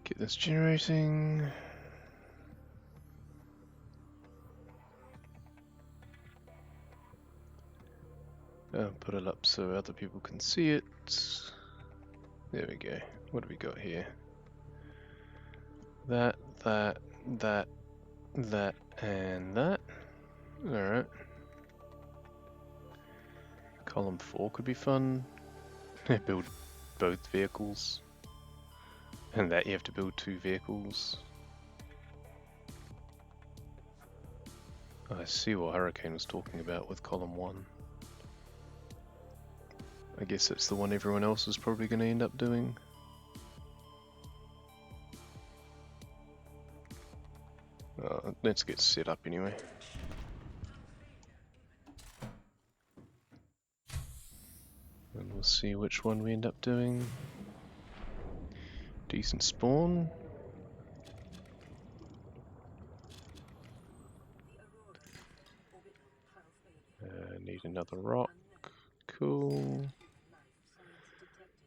Get this generating. Put it up so other people can see it. There we go. What do we got here? That, and that. Alright. Column 4 could be fun. Build both vehicles. And that you have to build 2 vehicles. I see what Hurricane was talking about with column 1. I guess that's the one everyone else is probably going to end up doing. Let's get set up anyway. And we'll see which one we end up doing. Decent spawn. Need another rock. Cool.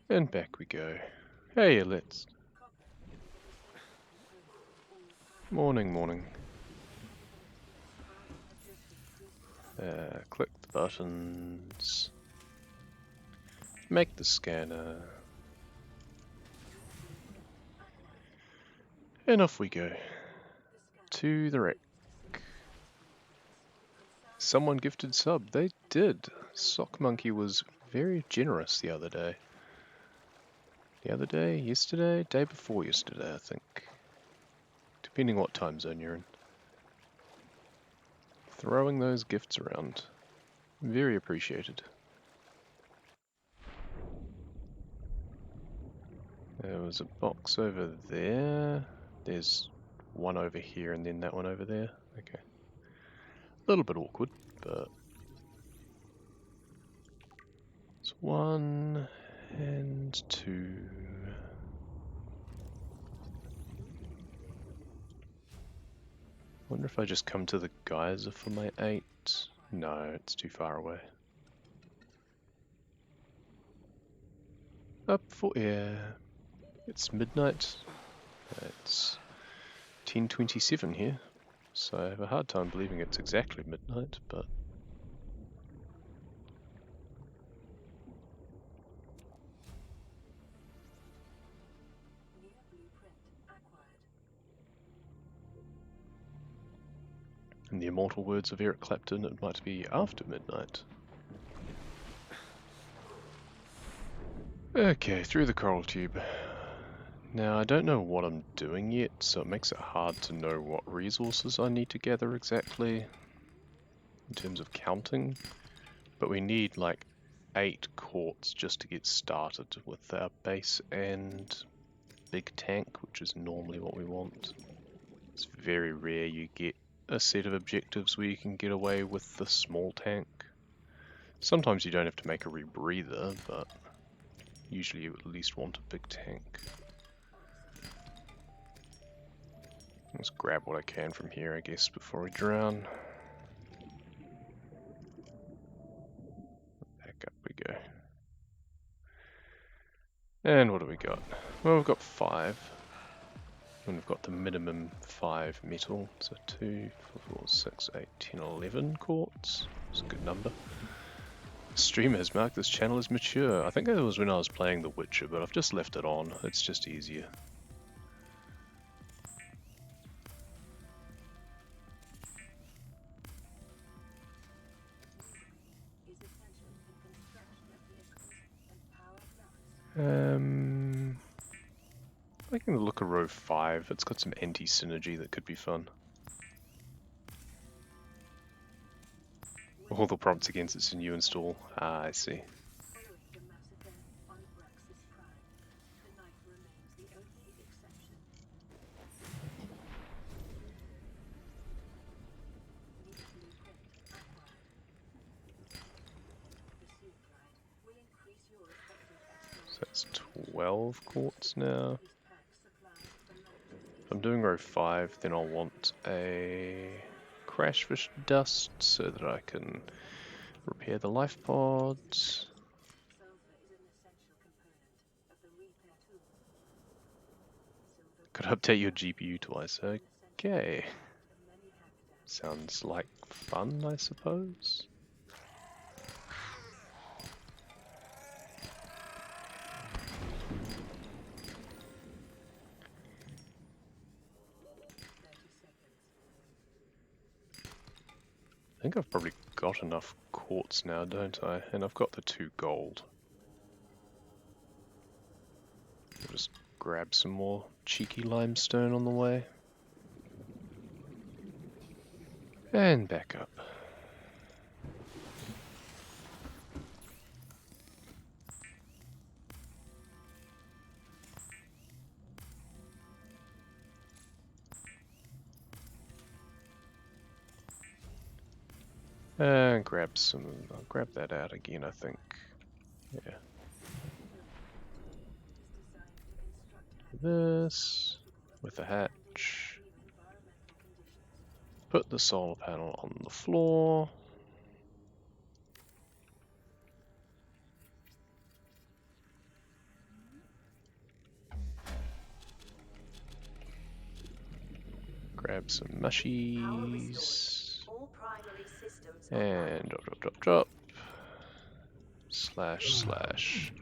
And back we go. Hey, let's. Morning, morning. Click the buttons. Make the scanner. And off we go. To the wreck. Someone gifted sub. They did. Sock Monkey was very generous the other day. Yesterday? Day before yesterday, I think. Depending what time zone you're in. Throwing those gifts around. Very appreciated. There was a box over there. There's one over here and then that one over there. Okay. A little bit awkward, but it's 1 and 2. Wonder if I just come to the geyser for my 8. No, it's too far away. Up for air. It's midnight. It's 10:27 here, so I have a hard time believing it's exactly midnight, but in the immortal words of Eric Clapton, it might be after midnight. Okay, through the coral tube. Now, I don't know what I'm doing yet, so it makes it hard to know what resources I need to gather exactly in terms of counting, but we need like 8 quartz just to get started with our base and big tank, which is normally what we want. It's very rare you get a set of objectives where you can get away with the small tank. Sometimes you don't have to make a rebreather, but usually you at least want a big tank. Let's grab what I can from here, I guess, before we drown. Back up we go. And what do we got? Well, we've got 5. And we've got the minimum 5 metal. So 2, 4, 6, 8, 10, 11 quartz. It's a good number. Streamer has marked this channel as mature. I think that was when I was playing The Witcher, but I've just left it on. It's just easier. I can look at row 5. It's got some anti-synergy that could be fun. All the prompts against it's a new install. Ah, I see. So that's 12 quartz now. If I'm doing row 5, then I'll want a crashfish dust so that I can repair the life pods. Could update your GPU twice. Okay. Sounds like fun, I suppose. I think I've probably got enough quartz now, don't I? And I've got the 2 gold. I'll just grab some more cheeky limestone on the way. And back up. And grab some, I'll grab that out again, I think. Yeah. This, with the hatch. Put the solar panel on the floor. Grab some mushies. And drop. Slash.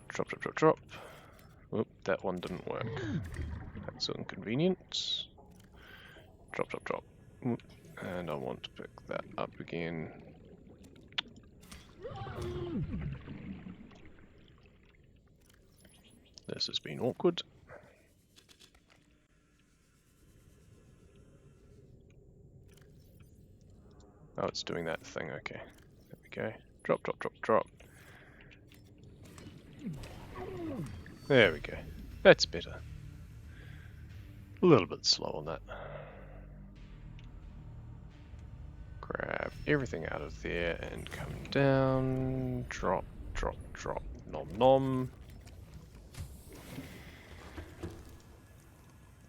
Drop. Oop, that one didn't work. That's inconvenient. Drop. Oop, and I want to pick that up again. This has been awkward. Oh, it's doing that thing, okay. There we go. Drop. There we go. That's better. A little bit slow on that. Grab everything out of there and come down. Drop. Nom.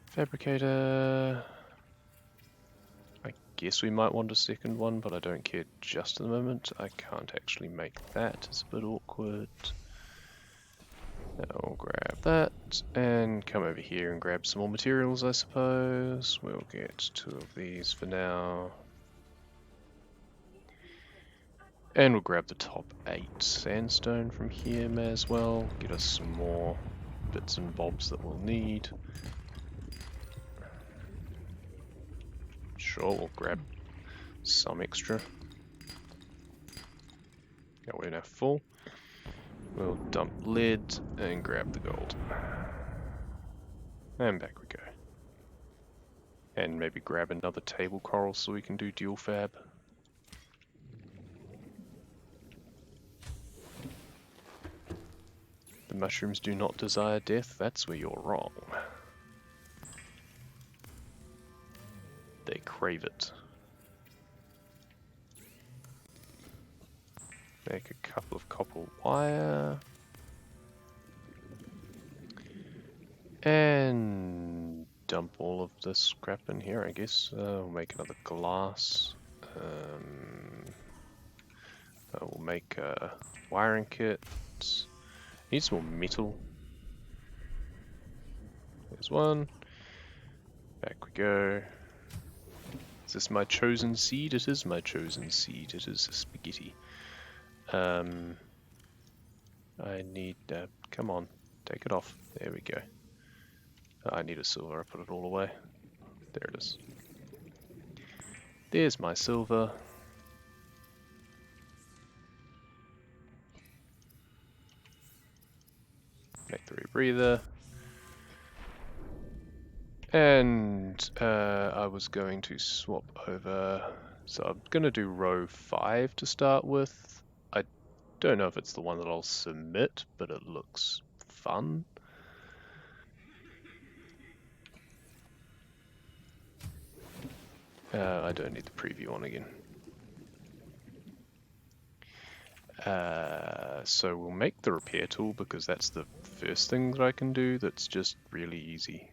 Fabricator. I guess we might want a second one, but I don't care just at the moment. I can't actually make that. It's a bit awkward. I'll grab that and come over here and grab some more materials, I suppose. We'll get 2 of these for now. And we'll grab the top 8 sandstone from here, may as well. Get us some more bits and bobs that we'll need. Sure, we'll grab some extra. Yeah, we're now full. We'll dump lead and grab the gold. And back we go. And maybe grab another table coral so we can do dual fab. The mushrooms do not desire death, that's where you're wrong. They crave it. Make a couple of copper wire. And dump all of this scrap in here, I guess. We'll make another glass. We'll make a wiring kit. Need some more metal. There's one. Back we go. Is this my chosen seed? It is my chosen seed. It is spaghetti. I need... come on. Take it off. There we go. I need a silver. I put it all away. There it is. There's my silver. Make the rebreather. And I was going to swap over, so I'm going to do row 5 to start with. I don't know if it's the one that I'll submit, but it looks fun. I don't need the preview on again. So we'll make the repair tool because that's the first thing that I can do that's just really easy.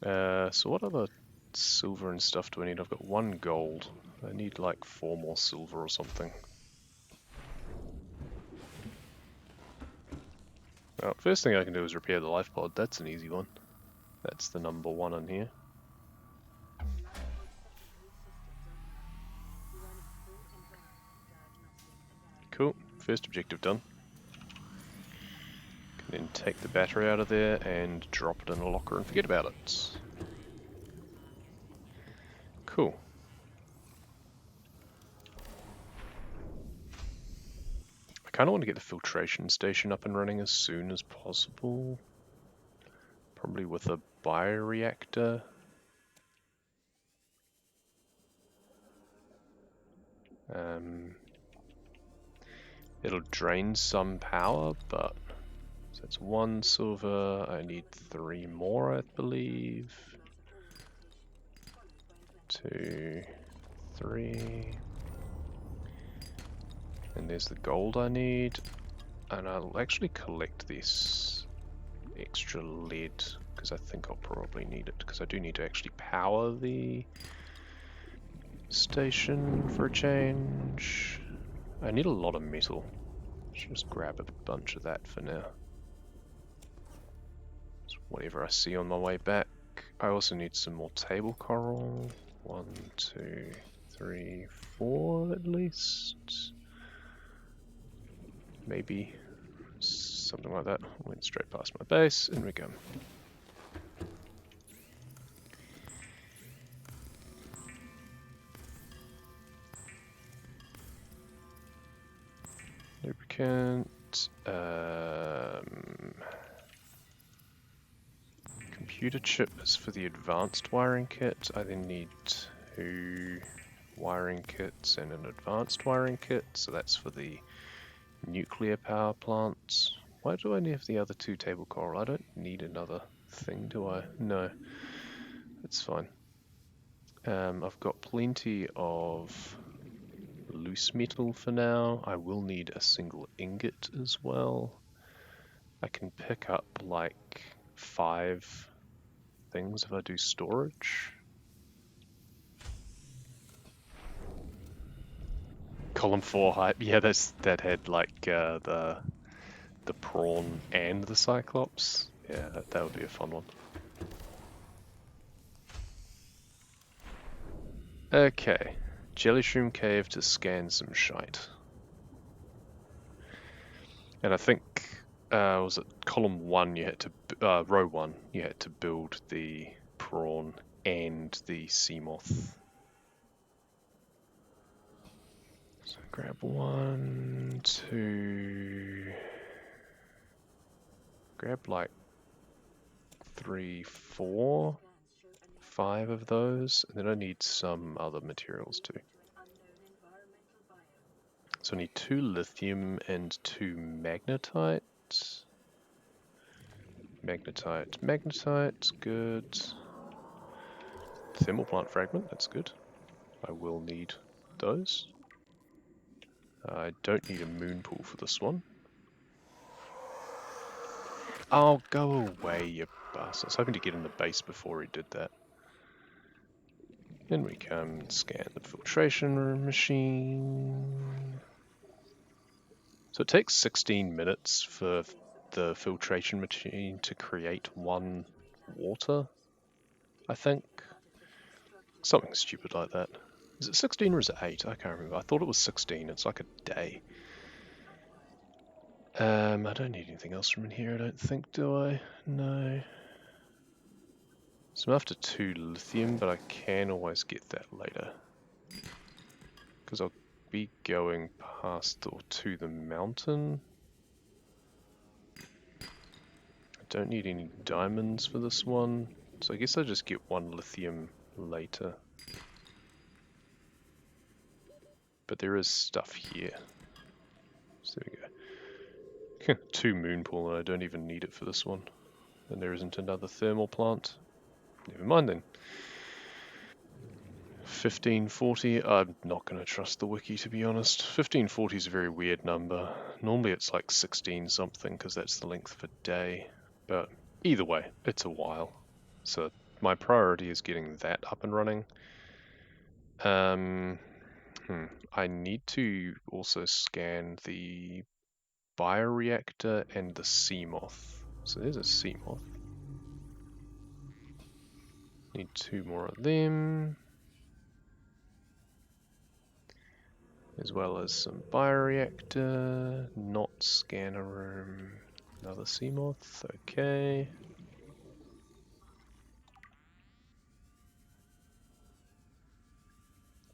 So what other silver and stuff do I need? I've got 1 gold. I need like 4 more silver or something. Well, first thing I can do is repair the life pod. That's an easy one. That's the number one in here. Cool. First objective done. Can then take the battery out of there and drop it in a locker and forget about it. Cool. I kind of want to get the filtration station up and running as soon as possible. Probably with a bioreactor. It'll drain some power, but so that's 1 silver. I need 3 more, I believe. 2, 3. And there's the gold I need. And I'll actually collect this extra lead because I think I'll probably need it, because I do need to actually power the station for a change. I need a lot of metal. Should just grab a bunch of that for now. Just whatever I see on my way back. I also need some more table coral. 1, 2, 3, 4 at least. Maybe something like that. Went straight past my base, and we go. Lubricant. Computer chip is for the advanced wiring kit. I then need 2 wiring kits and an advanced wiring kit, so that's for the nuclear power plants. Why do I need the other 2 table coral? I don't need another thing, do I? No, it's fine. I've got plenty of loose metal for now. I will need a single ingot as well. I can pick up like 5 things if I do storage. Column 4 hype, yeah, that had like the prawn and the cyclops. Yeah, that would be a fun one. Okay, Jellyshroom Cave to scan some shite. And I think, was it column 1 you had to, row 1, you had to build the prawn and the sea moth. So grab 1, 2, grab like 3, 4, 5 of those, and then I need some other materials too. So I need 2 lithium and 2 magnetite. Magnetite, good. Thermal plant fragment, that's good. I will need those. I don't need a moon pool for this one. Oh, go away, you bastard. I was hoping to get in the base before he did that. Then we come scan the filtration machine. So it takes 16 minutes for the filtration machine to create 1 water, I think. Something stupid like that. Is it 16 or is it 8? I can't remember. I thought it was 16. It's like a day. I don't need anything else from in here, I don't think, do I? No. So I'm after 2 lithium, but I can always get that later. Because I'll be going past or to the mountain. I don't need any diamonds for this one, so I guess I'll just get 1 lithium later. But there is stuff here. So there we go. 2 moon pool, and I don't even need it for this one. And there isn't another thermal plant. Never mind then. 1540, I'm not going to trust the wiki, to be honest. 1540 is a very weird number. Normally it's like 16 something, because that's the length of a day. But either way, it's a while. So my priority is getting that up and running. I need to also scan the bioreactor and the sea moth. So there's a sea moth. Need 2 more of them. As well as some bioreactor, not scanner room, another sea moth, okay.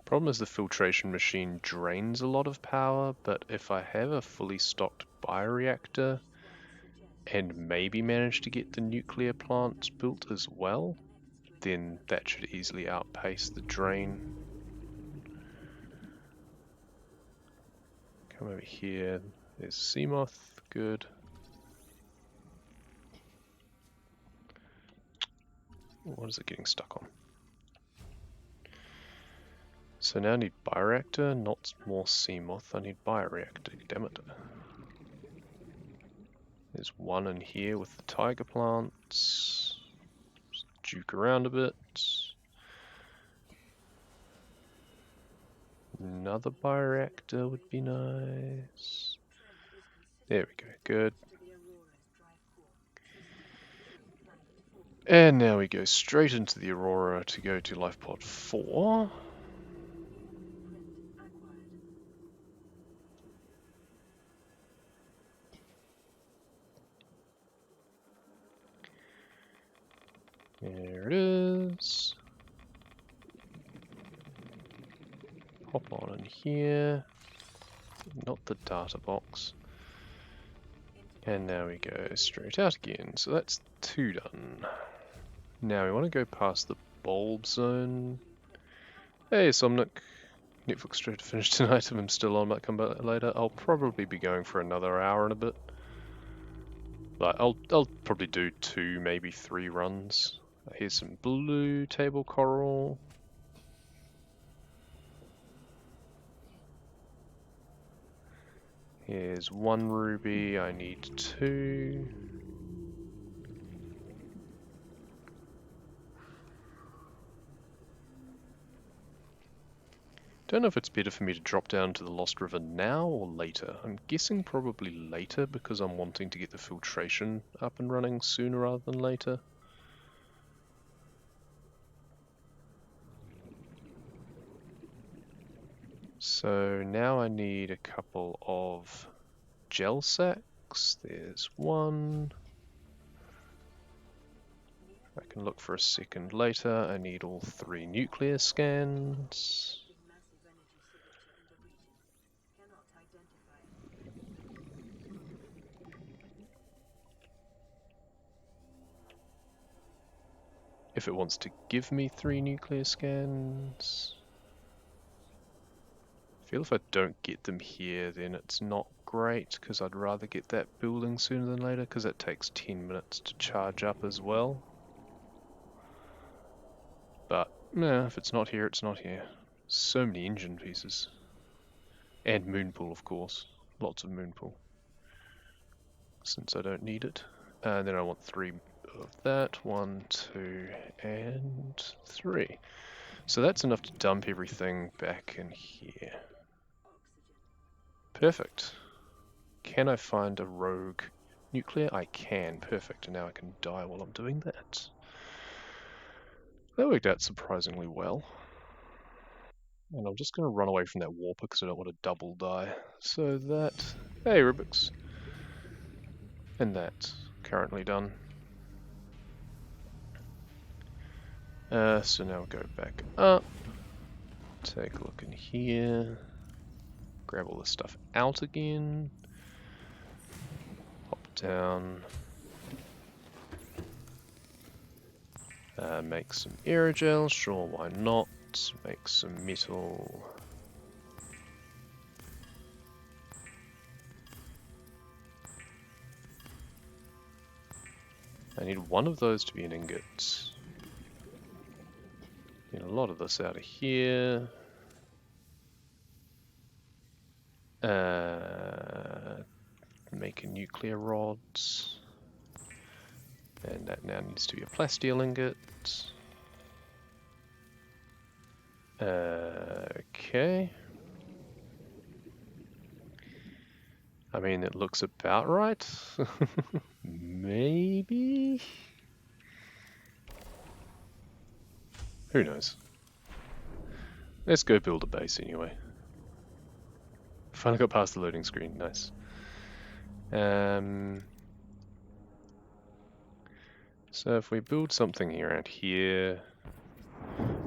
Problem is the filtration machine drains a lot of power, but if I have a fully stocked bioreactor and maybe manage to get the nuclear plant built as well, then that should easily outpace the drain. Come over here, there's Seamoth, good. What is it getting stuck on? So now I need bioreactor, not more Seamoth, I need bioreactor, damn it. There's one in here with the tiger plants. Just juke around a bit. Another bioreactor would be nice. There we go, good. And now we go straight into the Aurora to go to life pod 4. There it is. Hop on in here. Not the data box. And now we go straight out again. So that's 2 done. Now we want to go past the bulb zone. Hey, Somnic. Netflix straight to finish tonight. If I'm still on, might come back later. I'll probably be going for another hour and a bit. Like, I'll probably do 2, maybe 3 runs. Here's some blue table coral. Here's 1 ruby, I need 2. Don't know if it's better for me to drop down to the Lost River now or later. I'm guessing probably later because I'm wanting to get the filtration up and running sooner rather than later. So now I need a couple of gel sacks. There's 1. I can look for a second later. I need all 3 nuclear scans. If it wants to give me 3 nuclear scans. I feel if I don't get them here, then it's not great, because I'd rather get that building sooner than later, because it takes 10 minutes to charge up as well. But, yeah, if it's not here, it's not here. So many engine pieces. And moonpool, of course. Lots of moonpool. Since I don't need it. And then I want 3 of that. 1, 2, and 3. So that's enough to dump everything back in here. Perfect. Can I find a rogue nuclear? I can. Perfect. And now I can die while I'm doing that. That worked out surprisingly well. And I'm just going to run away from that warper because I don't want to double die. So that... Hey, Rubik's. And that. Currently done. So now we'll go back up. Take a look in here. Grab all this stuff out again. Hop down. Make some aerogel, sure, why not? Make some metal. I need 1 of those to be an ingot. Get a lot of this out of here. Make a nuclear rods. And that now needs to be a plasteel ingot. Okay. I mean, it looks about right. Maybe? Who knows? Let's go build a base anyway. Finally got past the loading screen, nice. So if we build something around here,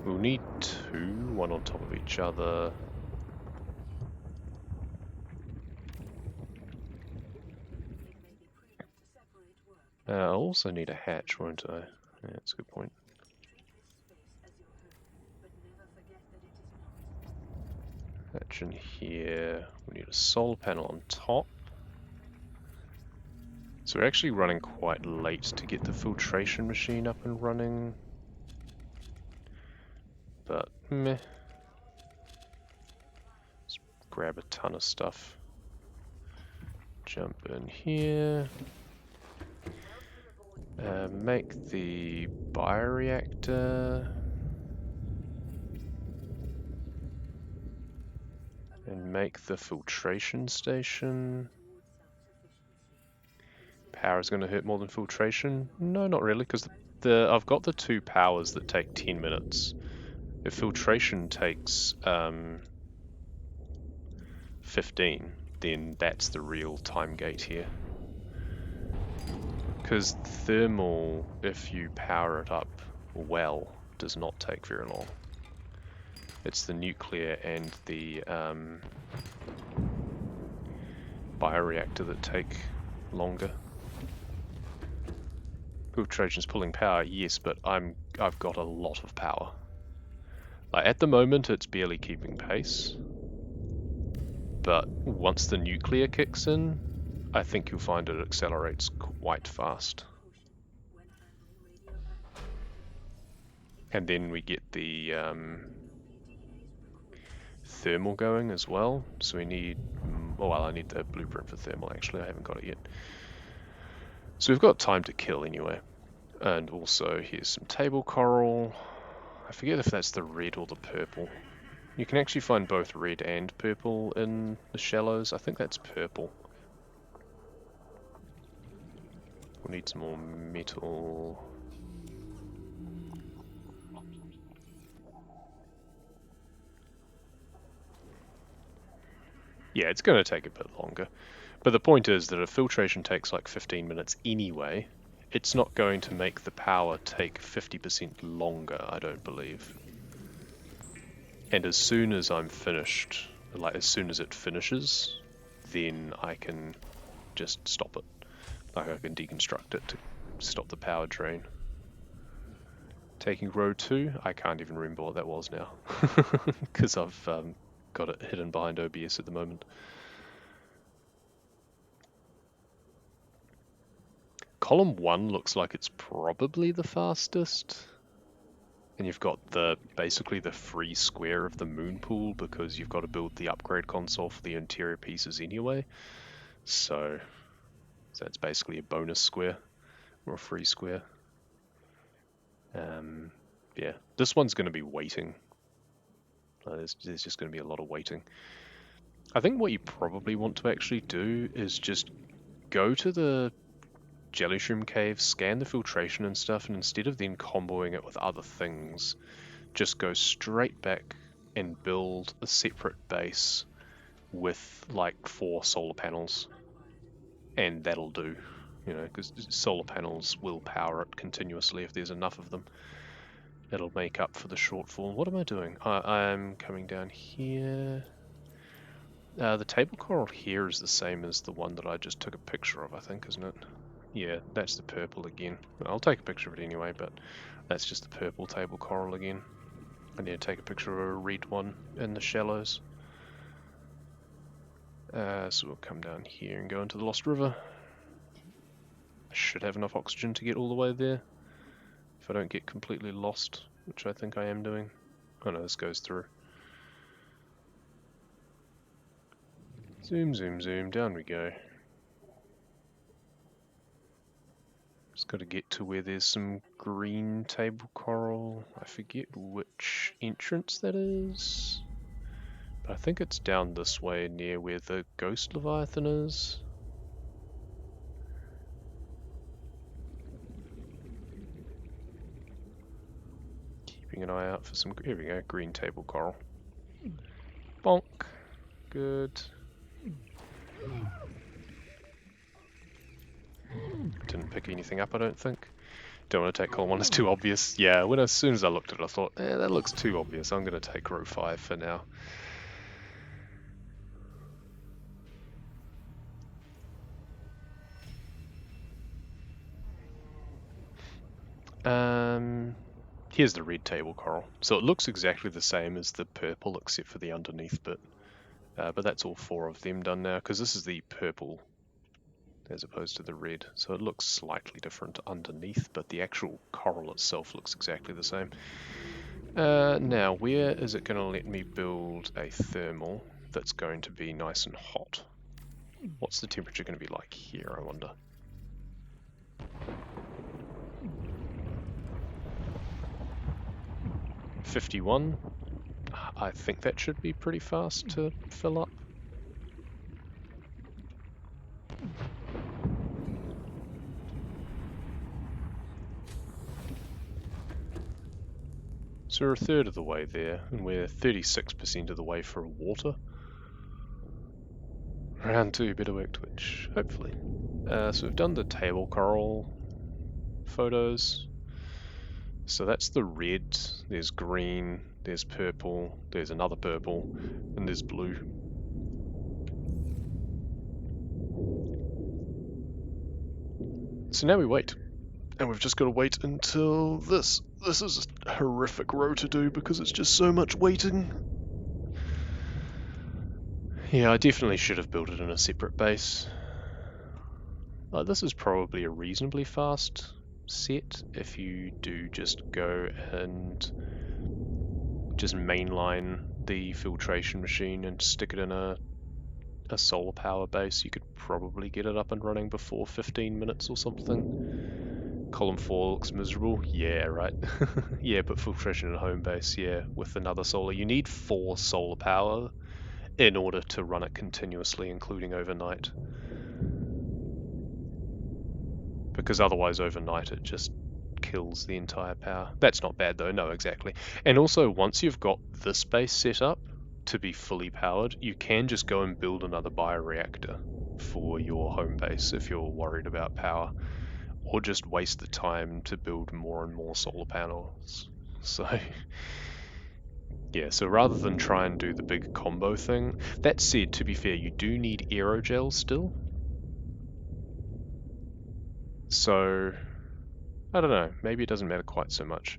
we'll need two, one on top of each other. I'll also need a hatch, won't I? Yeah, that's a good point. Hatch in here. We need a solar panel on top. So we're actually running quite late to get the filtration machine up and running. But meh. Let's grab a ton of stuff. Jump in here. Make the bioreactor. And make the filtration station. Power is going to hurt more than filtration? No, not really, because I've got the two powers that take 10 minutes. If filtration takes 15, then that's the real time gate here. Because thermal, if you power it up well, does not take very long. It's the nuclear and the bioreactor that take longer. Filtration's pulling power, yes, but I've got a lot of power. Like at the moment, it's barely keeping pace. But once the nuclear kicks in, I think you'll find it accelerates quite fast. And then we get the thermal going as well. So we need, well, I need the blueprint for thermal actually, I haven't got it yet. So we've got time to kill anyway. And also here's some table coral. I forget if that's the red or the purple. You can actually find both red and purple in the shallows. I think that's purple. We'll need some more metal. Yeah, it's going to take a bit longer. But the point is that if filtration takes like 15 minutes anyway, it's not going to make the power take 50% longer, I don't believe. And as soon as I'm finished, like as soon as it finishes, then I can just stop it. Like I can deconstruct it to stop the power drain. Taking row 2, I can't even remember what that was now. Because I've got it hidden behind OBS at the moment. Column 1 looks like it's probably the fastest. And you've got basically the free square of the moon pool because you've got to build the upgrade console for the interior pieces anyway. So it's basically a bonus square or a free square. Yeah, this one's going to be waiting. There's just going to be a lot of waiting. I think what you probably want to actually do is just go to the jelly shroom cave, scan the filtration and stuff, and instead of then comboing it with other things, just go straight back and build a separate base with like 4 solar panels, and that'll do, you know, because solar panels will power it continuously if there's enough of them. It'll make up for the shortfall. What am I doing? I'm coming down here. The table coral here is the same as the one that I just took a picture of, I think, isn't it? Yeah, that's the purple again. I'll take a picture of it anyway, but that's just the purple table coral again. I need to take a picture of a red one in the shallows. So we'll come down here and go into the Lost River. I should have enough oxygen to get all the way there. If I don't get completely lost, which I think I am doing. Oh no, this goes through. Zoom, zoom, zoom, down we go. Just got to get to where there's some green table coral. I forget which entrance that is, I think it's down this way near where the ghost leviathan is. Keeping an eye out for some, here we go, green table coral. Bonk. Good. Didn't pick anything up, I don't think. Don't want to take column 1, it's too obvious. Yeah, as soon as I looked at it I thought, that looks too obvious. I'm going to take row 5 for now. Here's the red table coral. So it looks exactly the same as the purple except for the underneath bit. But that's all 4 of them done now, because this is the purple as opposed to the red. So it looks slightly different underneath, but the actual coral itself looks exactly the same. Now, where is it going to let me build a thermal that's going to be nice and hot? What's the temperature going to be like here, I wonder? $51. I think that should be pretty fast to fill up. So we're a third of the way there, and we're 36% of the way for water. Round 2, better work Twitch, hopefully. So we've done the table coral photos. So that's the red, there's green, there's purple, there's another purple, and there's blue. So now we wait. And we've just got to wait until this. This is a horrific row to do because it's just so much waiting. Yeah, I definitely should have built it in a separate base. This is probably a reasonably fast set if you do just go and just mainline the filtration machine and stick it in a solar power base. You could probably get it up and running before 15 minutes or something. Column 4 looks miserable. Yeah, right. Yeah, but filtration in a home base, yeah, with another solar. You need 4 solar power in order to run it continuously, including overnight. Because otherwise overnight it just kills the entire power. That's not bad though, no, exactly. And also, once you've got this base set up to be fully powered, you can just go and build another bioreactor for your home base if you're worried about power. Or just waste the time to build more and more solar panels. So, yeah, so rather than try and do the big combo thing, that said, to be fair, you do need aerogel still. So, I don't know, maybe it doesn't matter quite so much.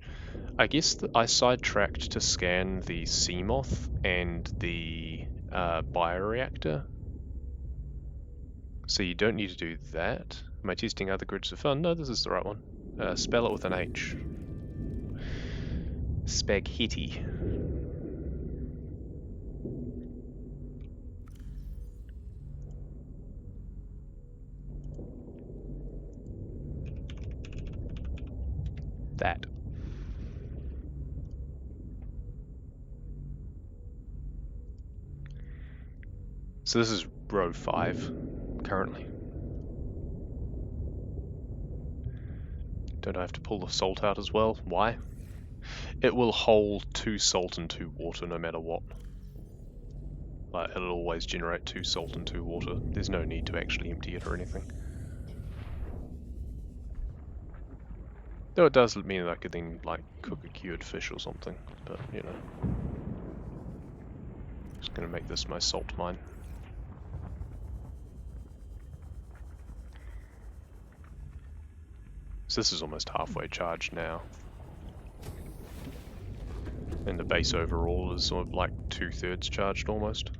I guess I sidetracked to scan the Seamoth and the bioreactor. So you don't need to do that. Am I testing other grids for fun? No, this is the right one. Spell it with an H. Spaghetti. That. So this is row 5 currently. Don't I have to pull the salt out as well? Why? It will hold 2 salt and 2 water no matter what. Like, it'll always generate 2 salt and 2 water. There's no need to actually empty it or anything. Though it does mean that I could then, like, cook a cured fish or something, but, you know. Just gonna make this my salt mine. So this is almost halfway charged now. And the base overall is sort of like 2/3 charged almost.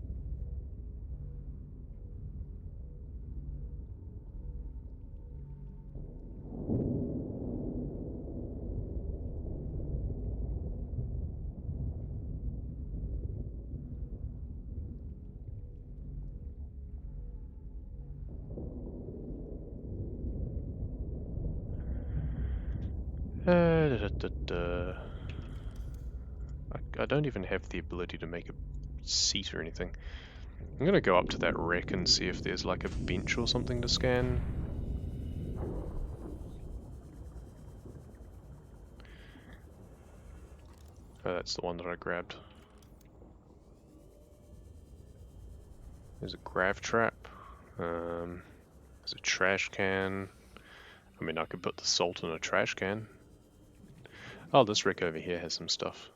I don't even have the ability to make a seat or anything. I'm gonna go up to that wreck and see if there's like a bench or something to scan. Oh, that's the one that I grabbed. There's a grav trap. There's a trash can. I mean, I could put the salt in a trash can. Oh, this wreck over here has some stuff.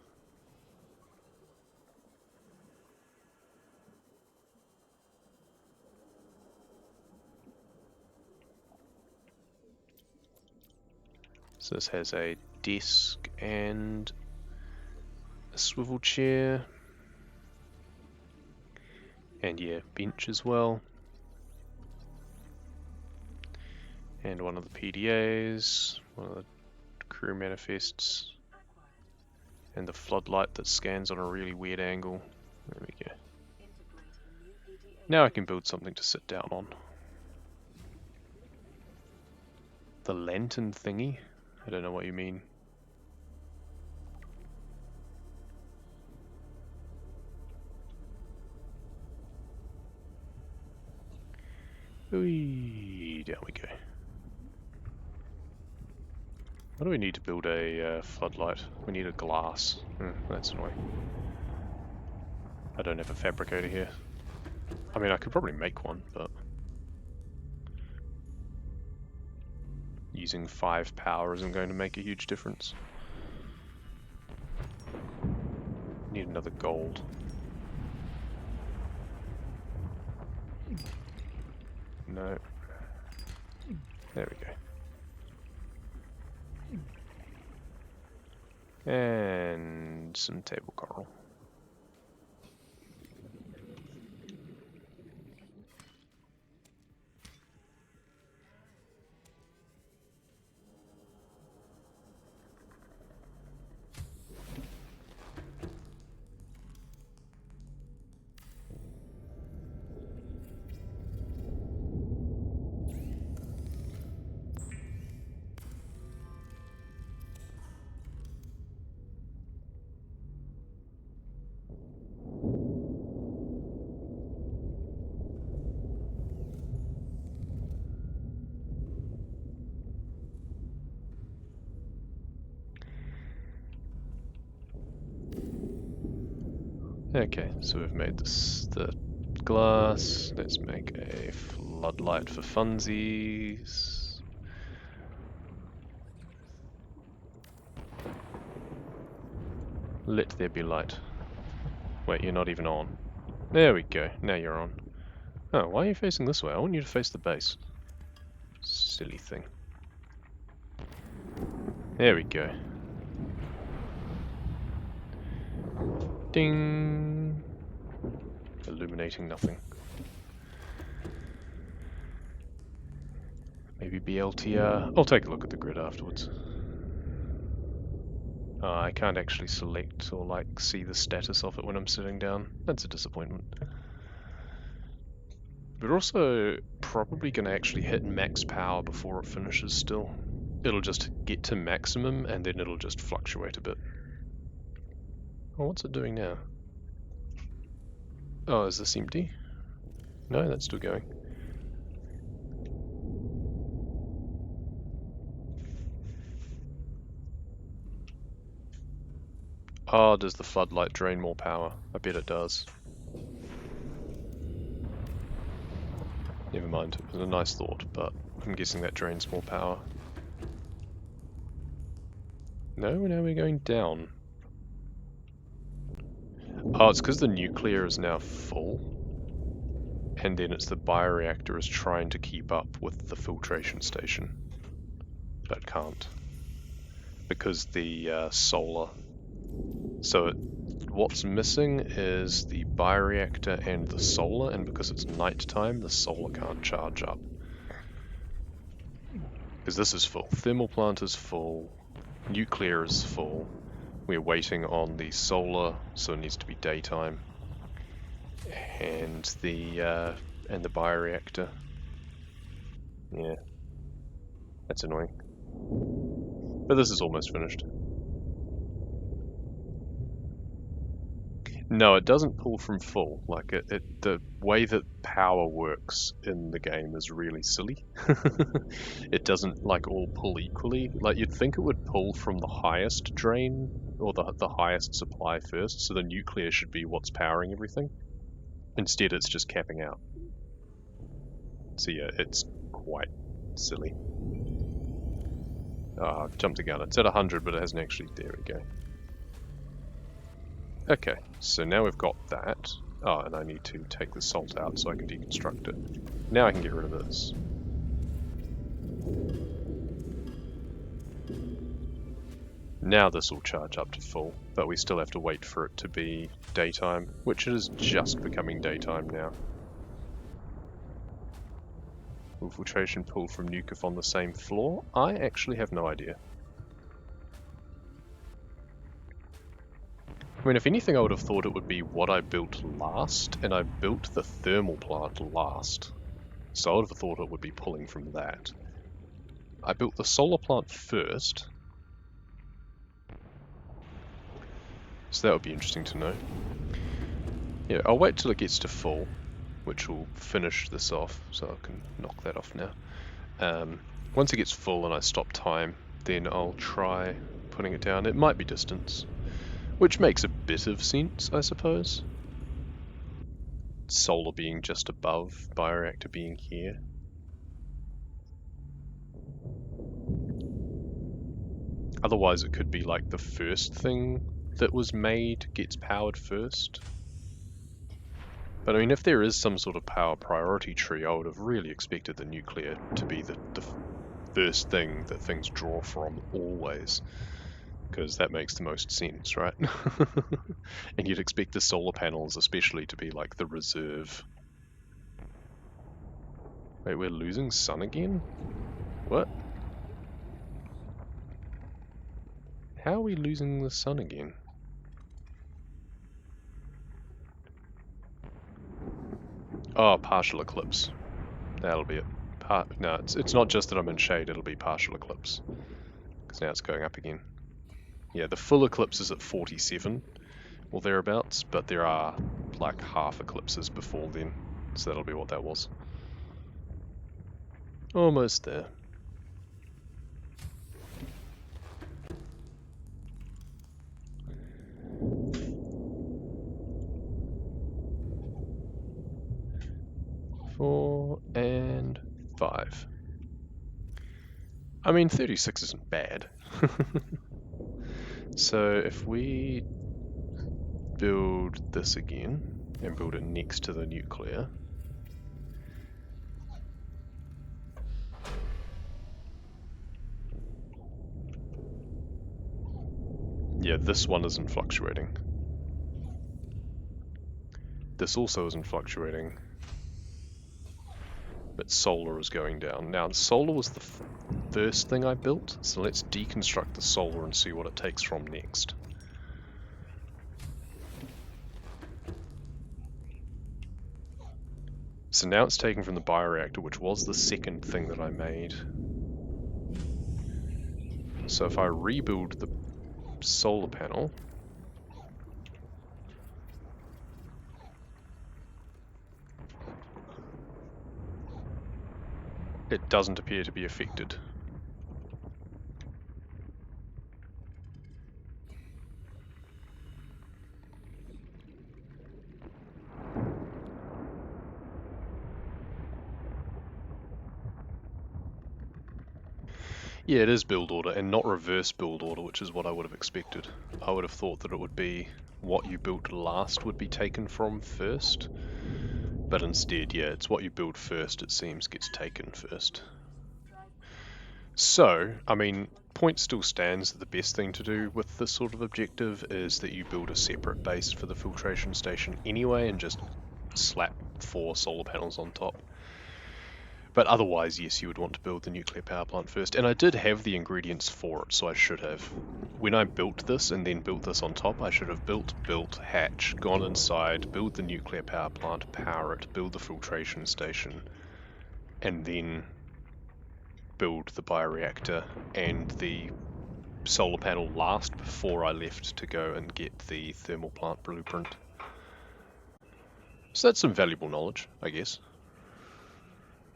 So this has a desk and a swivel chair. And yeah, bench as well. And one of the PDAs, one of the crew manifests, and the floodlight that scans on a really weird angle. There we go. Now I can build something to sit down on. The lantern thingy? I don't know what you mean. Whee, down we go. What do we need to build a floodlight? We need a glass. That's annoying. I don't have a fabricator here. I mean, I could probably make one, but using 5 power isn't going to make a huge difference. Need another gold. No. There we go. And some table coral. Okay, so we've made this the glass. Let's make a floodlight for funsies. Let there be light. Wait, you're not even on. There we go, now you're on. Oh, why are you facing this way? I want you to face the base. Silly thing. There we go. Ding! Illuminating nothing. Maybe BLTR. I'll take a look at the grid afterwards. I can't actually select or like see the status of it when I'm sitting down. That's a disappointment. We're also probably going to actually hit max power before it finishes still. It'll just get to maximum and then it'll just fluctuate a bit. Oh, what's it doing now? Oh, is this empty? No, that's still going. Oh, does the floodlight drain more power? I bet it does. Never mind, it was a nice thought, but I'm guessing that drains more power. No, now we're going down. Oh, it's because the nuclear is now full. And then it's the bioreactor is trying to keep up with the filtration station. But can't. Because the solar. So what's missing is the bioreactor and the solar, and because it's nighttime, the solar can't charge up. Because this is full. Thermal plant is full. Nuclear is full. We're waiting on the solar, so it needs to be daytime. And the bioreactor. Yeah. That's annoying. But this is almost finished. No, it doesn't pull from full. Like the way that power works in the game is really silly. It doesn't like all pull equally. Like you'd think it would pull from the highest drain or the highest supply first, so the nuclear should be what's powering everything. Instead, it's just capping out. So yeah, it's quite silly. Ah, I've jumped the gun. It's at 100, but it hasn't actually. There we go. Okay, so now we've got that. Oh, and I need to take the salt out so I can deconstruct it. Now I can get rid of this. Now this will charge up to full, but we still have to wait for it to be daytime, which it is just becoming daytime now. Will filtration pull from nuke if on the same floor? I actually have no idea. I mean, if anything, I would have thought it would be what I built last, and I built the thermal plant last. So I would have thought it would be pulling from that. I built the solar plant first, so that would be interesting to know. Yeah, I'll wait till it gets to full, which will finish this off, so I can knock that off now. Once it gets full and I stop time, then I'll try putting it down. It might be distance, which makes a bit of sense, I suppose. Solar being just above, bioreactor being here. Otherwise it could be like the first thing that was made gets powered first. But I mean, if there is some sort of power priority tree, I would have really expected the nuclear to be the first thing that things draw from always. Because that makes the most sense, right? And you'd expect the solar panels especially to be like the reserve. Wait, we're losing sun again? What? How are we losing the sun again? Oh, partial eclipse. That'll be it. No, it's not just that I'm in shade, it'll be partial eclipse. Because now it's going up again. Yeah, the full eclipse is at 47, or thereabouts, but there are like half eclipses before then, so that'll be what that was. Almost there. Four and 5. I mean, 36 isn't bad. So if we build this again and build it next to the nuclear, yeah, this one isn't fluctuating. This also isn't fluctuating, but solar is going down. Now, solar was the first thing I built, so let's deconstruct the solar and see what it takes from next. So now it's taken from the bioreactor, which was the second thing that I made. So if I rebuild the solar panel, it doesn't appear to be affected. Yeah, it is build order and not reverse build order, which is what I would have expected. I would have thought that it would be what you built last would be taken from first, but instead, yeah, it's what you build first, it seems, gets taken first. So, I mean, point still stands that the best thing to do with this sort of objective is that you build a separate base for the filtration station anyway and just slap 4 solar panels on top. But otherwise, yes, you would want to build the nuclear power plant first. And I did have the ingredients for it, so I should have. When I built this and then built this on top, I should have built, hatch, gone inside, build the nuclear power plant, power it, build the filtration station, and then build the bioreactor and the solar panel last before I left to go and get the thermal plant blueprint. So that's some valuable knowledge, I guess.